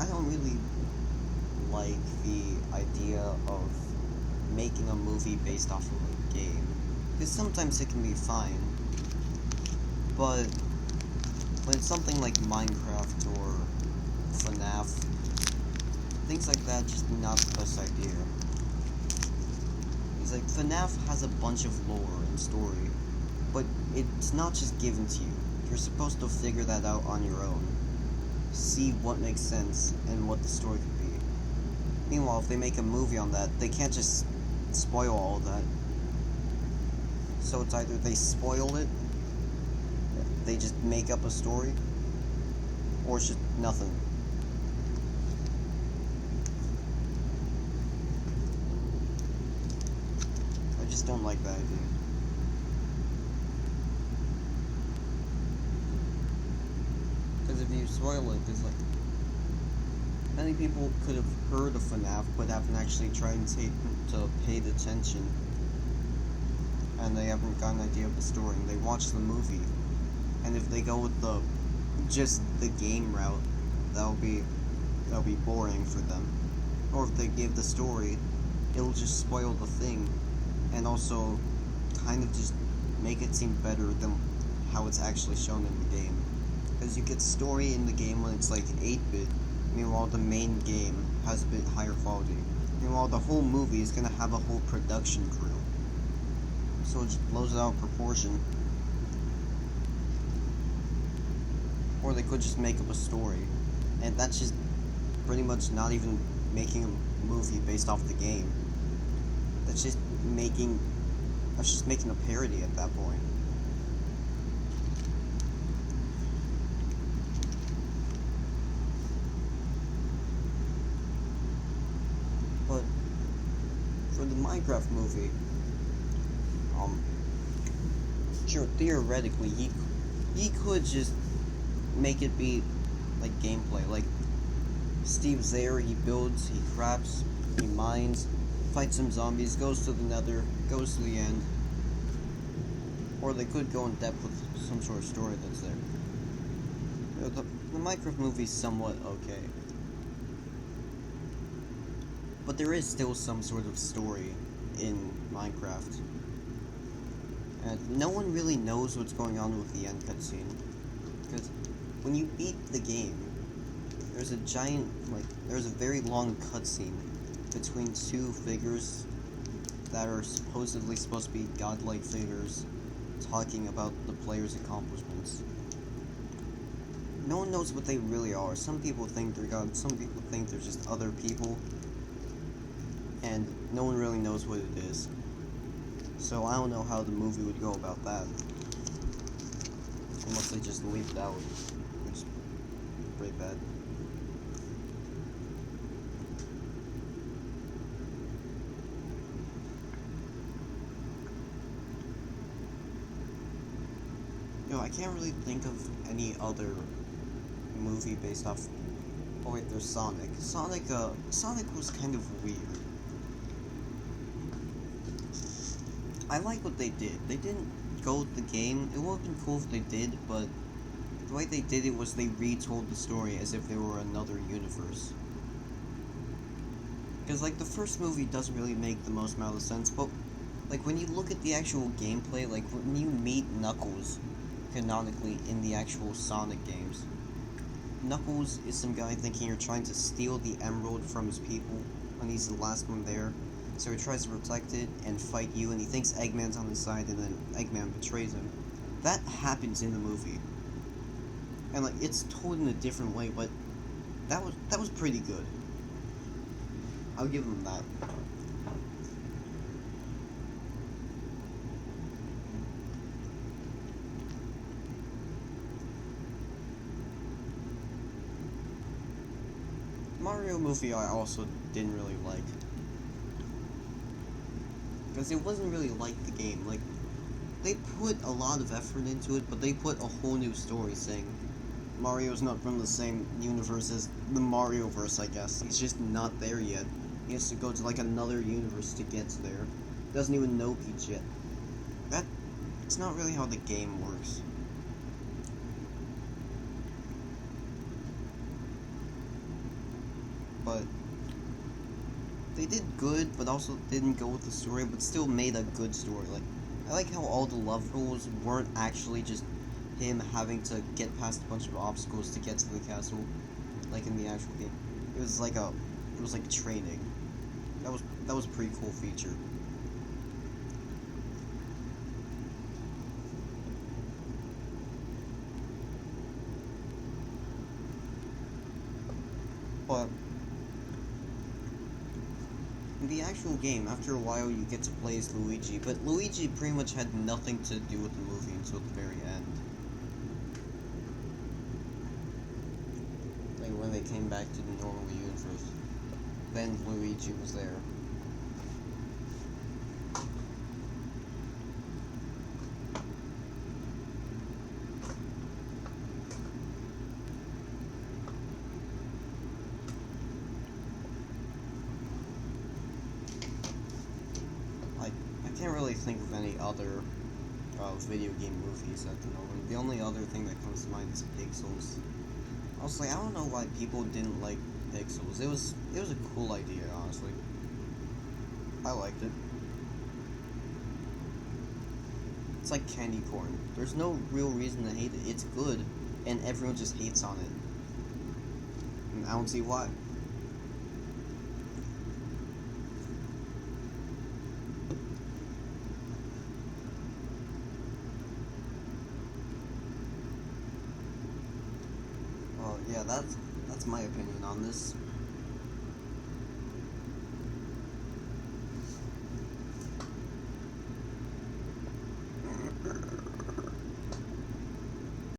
I don't really like the idea of making a movie based off of a game. Because sometimes it can be fine, but when it's something like Minecraft or FNAF, things like that just not the best idea. It's like FNAF has a bunch of lore and story, but it's not just given to you. You're supposed to figure that out on your own. See what makes sense and what the story could be. Meanwhile, if they make a movie on that, they can't just spoil all of that. So it's either they spoil it, they just make up a story, or it's just nothing. I just don't like that idea. Because if you spoil it, it's like many people could have heard of FNAF but haven't actually tried to pay attention, and they haven't got an idea of the story. And they watch the movie, and if they go with the just the game route, that'll be boring for them. Or if they give the story, it'll just spoil the thing, and also kind of just make it seem better than how it's actually shown in the game. Because you get story in the game when it's like 8-bit, meanwhile the main game has a bit higher quality. Meanwhile the whole movie is gonna have a whole production crew. So it just blows it out of proportion. Or they could just make up a story. And that's just pretty much not even making a movie based off the game. That's just making a parody at that point. But for the Minecraft movie, sure, theoretically he could just make it be like gameplay. Like Steve's there, he builds, he crafts, he mines, fights some zombies, goes to the Nether, goes to the end. Or they could go in depth with some sort of story that's there. The Minecraft movie's somewhat okay. But there is still some sort of story in Minecraft. And no one really knows what's going on with the end cutscene. Because when you beat the game, there's a very long cutscene between two figures that are supposedly supposed to be godlike figures talking about the player's accomplishments. No one knows what they really are. Some people think they're gods, some people think they're just other people, and no one really knows what it is. So I don't know how the movie would go about that. Unless they just leave it out, which is pretty bad. I can't really think of any other movie based off. Oh wait, there's Sonic. Sonic was kind of weird. I like what they did. They didn't go with the game. It would have been cool if they did, but the way they did it was they retold the story as if they were another universe. Because like the first movie doesn't really make the most amount of sense, but like when you look at the actual gameplay, like when you meet Knuckles canonically in the actual Sonic games, Knuckles is some guy thinking you're trying to steal the emerald from his people when he's the last one there. So he tries to protect it and fight you, and he thinks Eggman's on his side, and then Eggman betrays him. That happens in the movie, and like it's told in a different way, but that was pretty good. I'll give them that. Mario movie I also didn't really like. Because it wasn't really like the game. Like, they put a lot of effort into it, but they put a whole new story saying Mario's not from the same universe as the Mario-verse, I guess. He's just not there yet. He has to go to like another universe to get there. Doesn't even know Peach yet. It's not really how the game works. but they did good, but also didn't go with the story, but still made a good story. Like, I like how all the love rules weren't actually just him having to get past a bunch of obstacles to get to the castle, like in the actual game. It was like training. That was a pretty cool feature. But in the actual game, after a while, you get to play as Luigi, but Luigi pretty much had nothing to do with the movie until the very end. Like when they came back to the normal universe, then Luigi was there. I can't really think of any other video game movies at the moment. The only other thing that comes to mind is Pixels. Honestly, I don't know why people didn't like Pixels. It was a cool idea, honestly. I liked it. It's like candy corn. There's no real reason to hate it. It's good, and everyone just hates on it. And I don't see why. Yeah, that's my opinion on this.